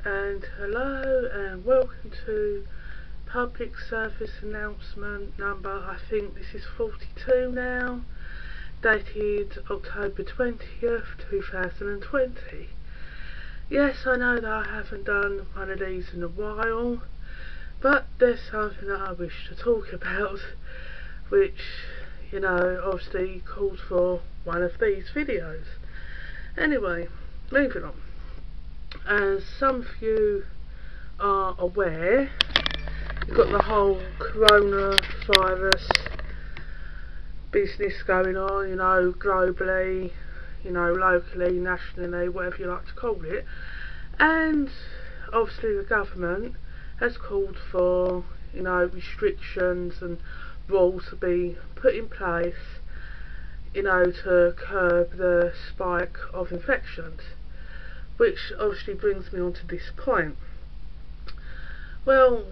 And hello and welcome to public service announcement number, I think this is 42 now, dated October 20th 2020. Yes, I know that I haven't done one of these in a while, but there's something that I wish to talk about, which, you know, obviously calls for one of these videos. Anyway, moving on. As some of you are aware, you've got the whole coronavirus business going on, you know, globally, you know, locally, nationally, whatever you like to call it. And obviously the government has called for, you know, restrictions and rules to be put in place, you know, to curb the spike of infections. Which obviously brings me on to this point. Well,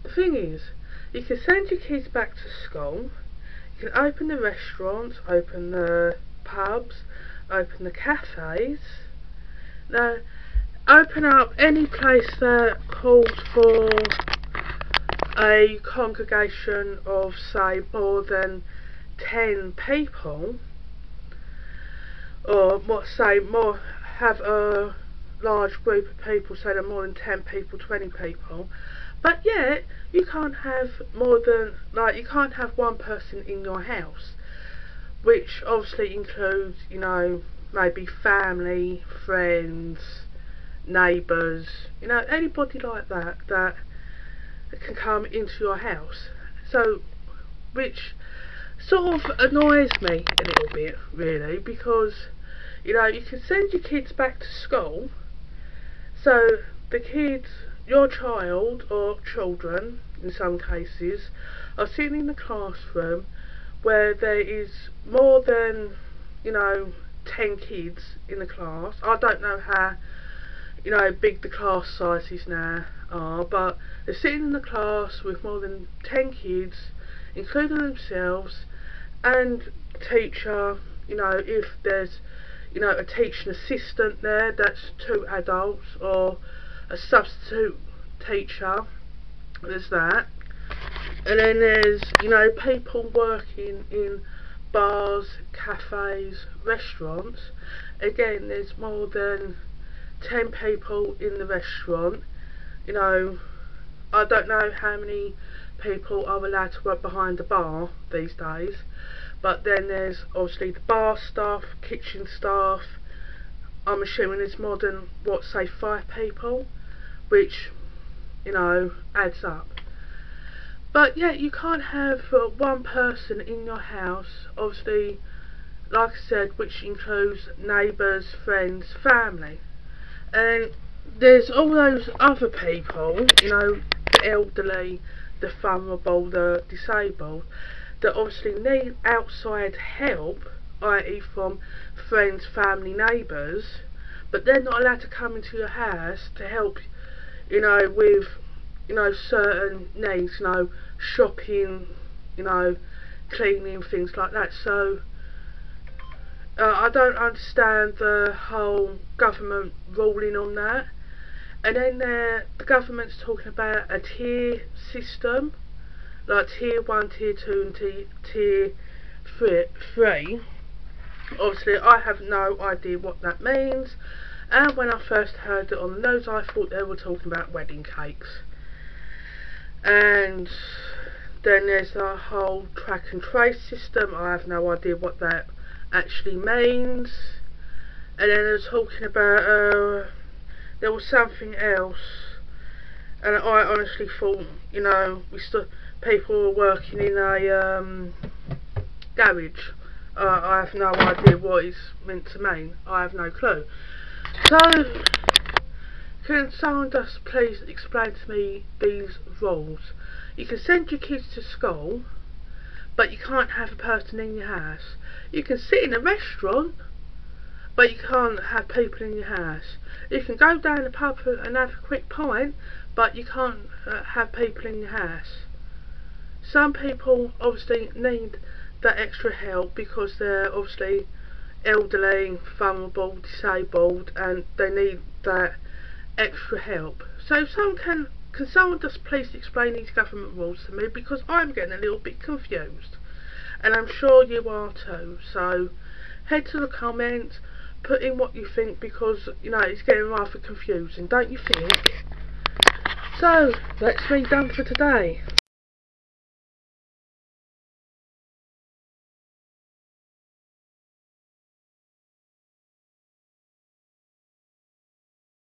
the thing is, you can send your kids back to school, you can open the restaurants, open the pubs, open the cafes. Now, open up any place that calls for a congregation of, say, more than 10 people, or have a large group of people, say there are more than 10 people, 20 people, but yet you can't have more than, like, you can't have one person in your house, which obviously includes, you know, maybe family, friends, neighbours, you know, anybody like that that can come into your house. So, which sort of annoys me a little bit, really, because, you know, you can send your kids back to school, so the kids, your child, or children in some cases, are sitting in the classroom where there is more than, you know, 10 kids in the class. I don't know how, you know, big the class sizes now are, but they're sitting in the class with more than 10 kids, including themselves, and the teacher, you know, if there's, you know, a teaching assistant there, that's 2 adults, or a substitute teacher, there's that. And then there's, you know, people working in bars, cafes, restaurants. Again, there's more than 10 people in the restaurant. You know, I don't know how many people are allowed to work behind the bar these days, but then there's obviously the bar staff, kitchen staff. I'm assuming there's more than, what, say 5 people, which, you know, adds up. But yeah, you can't have one person in your house, obviously, like I said, which includes neighbours, friends, family. And there's all those other people, you know, the elderly, the vulnerable, the disabled, that obviously need outside help, i.e. from friends, family, neighbours, but they're not allowed to come into your house to help, you know, with, you know, certain needs, you know, shopping, you know, cleaning, things like that. So I don't understand the whole government ruling on that. And then the government's talking about a tier system, like tier 1, tier 2 and tier 3. Obviously I have no idea what that means, and when I first heard it on the news I thought they were talking about wedding cakes. And then there's the whole track and trace system. I have no idea what that actually means. And then they're talking about there was something else, and I honestly thought, you know, people were working in a garage. I have no idea what it's meant to mean. I have no clue. So, can someone just please explain to me these rules? You can send your kids to school, but you can't have a person in your house. You can sit in a restaurant, but you can't have people in your house. You can go down the pub and have a quick pint, but you can't have people in your house. Some people obviously need that extra help because they're obviously elderly, vulnerable, disabled, and they need that extra help. So if someone can someone just please explain these government rules to me, because I'm getting a little bit confused, and I'm sure you are too. So head to the comments, put in what you think, because you know it's getting rather confusing, don't you think? So that's me done for today.